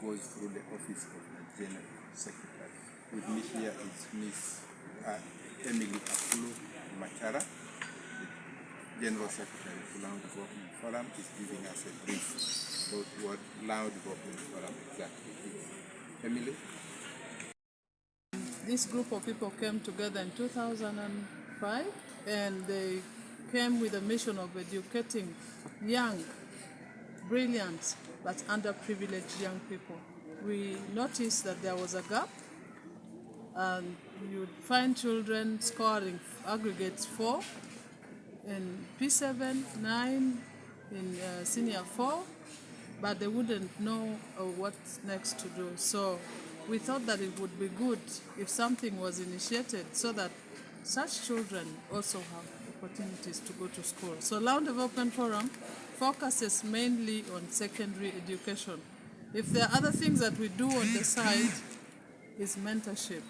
goes through the office of the General Secretary. With me here is Miss Emily Akulu Machara, the General Secretary of Lango Development Forum, is giving us a brief about what Lango Development Forum exactly is. Emily? This group of people came together in 2005 and they came with a mission of educating young, brilliant, but underprivileged young people. We noticed that there was a gap, and you'd find children scoring aggregates 4 in P7, 9 in senior 4, but they wouldn't know what's next to do. So we thought that it would be good if something was initiated so that such children also have opportunities to go to school. So Lango Development Forum focuses mainly on secondary education. If there are other things that we do on the side, is mentorship.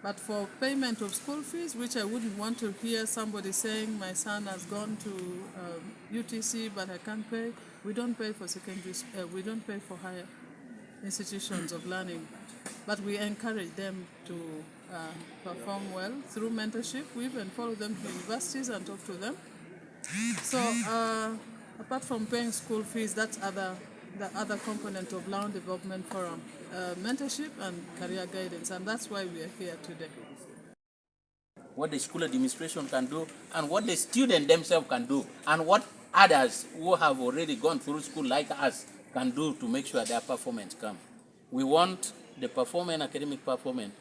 But for payment of school fees, which I wouldn't want to hear somebody saying my son has gone to UTC but I can't pay, we don't pay for we don't pay for higher institutions of learning. But we encourage them to perform well through mentorship. We even follow them to universities and talk to them. So apart from paying school fees, that's the other component of Lango Development Forum, mentorship and career guidance, and that's why we are here today. What the school administration can do, and what the students themselves can do, and what others who have already gone through school like us can do to make sure their performance comes. We want the academic performance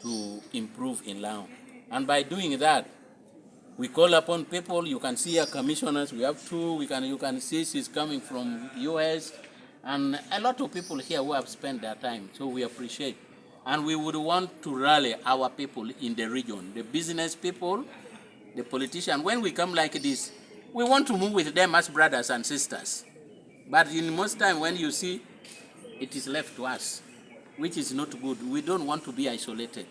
to improve in Lango. And by doing that, we call upon people. You can see our commissioners. We have 2. You can see she's coming from US, and a lot of people here who have spent their time. So we appreciate. And we would want to rally our people in the region, the business people, the politicians. When we come like this, we want to move with them as brothers and sisters. But in most time when you see, it is left to us, which is not good. We don't want to be isolated.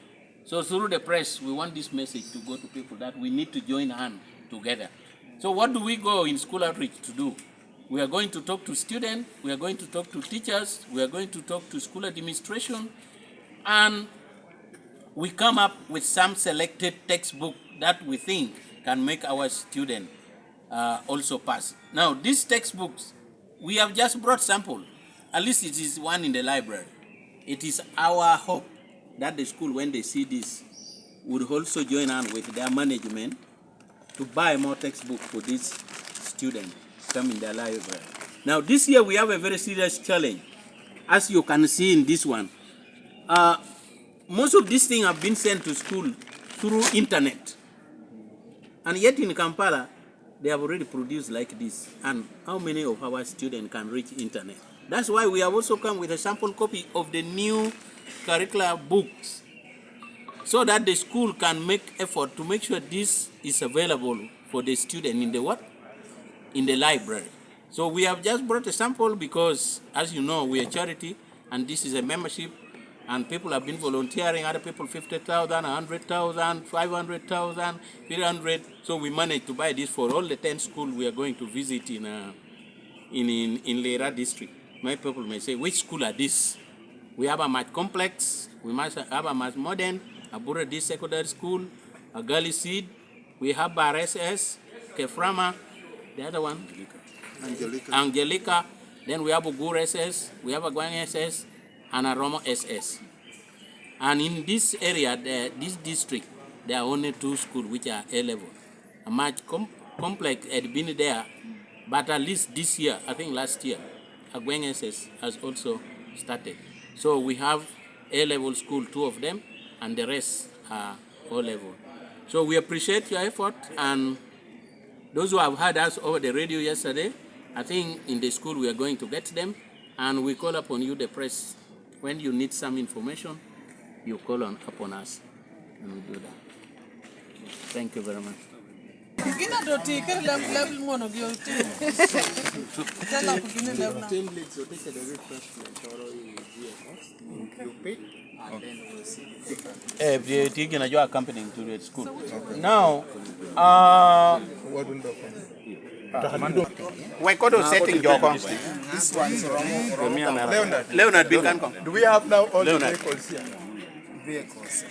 So through the press, we want this message to go to people that we need to join hands together. So what do we go in school outreach to do? We are going to talk to students, we are going to talk to teachers, we are going to talk to school administration, and we come up with some selected textbook that we think can make our students also pass. Now, these textbooks, we have just brought sample. At least it is one in the library. It is our hope that the school, when they see this, would also join hands with their management to buy more textbooks for these students come in their library. Now, this year we have a very serious challenge. As you can see in this one, most of these things have been sent to school through internet. And yet in Kampala, they have already produced like this. And how many of our students can reach internet? That's why we have also come with a sample copy of the new curricular books, so that the school can make effort to make sure this is available for the student in the what? In the library. So we have just brought a sample because, as you know, we are charity and this is a membership, and people have been volunteering, other people 50,000, 100,000, 500,000, 300. So we managed to buy this for all the 10 schools we are going to visit in Lira district. My people may say, which school are these? We have Amac Complex, we must have Amac Modern, Abutadii Secondary School, Agali Seed, we have Bar SS, Keframa, the other one? Angelica. Then we have Ogur SS, we have Agweng SS, and Aromo SS. And in this area, this district, there are only 2 schools which are A-level. Amac Complex had been there, but at least this year, I think last year, Agweng SS has also started. So we have A-level school, 2 of them, and the rest are O-level. So we appreciate your effort, and those who have heard us over the radio yesterday, I think in the school we are going to get them, and we call upon you, the press, when you need some information, you call upon us, and we do that. Thank you very much. Accompanying to the school. Now, Waikoto setting Joko. This one is Aromo. Leonard, we can come. Do we have now all Leonard. the vehicles here? Vehicles,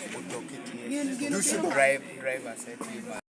driver set.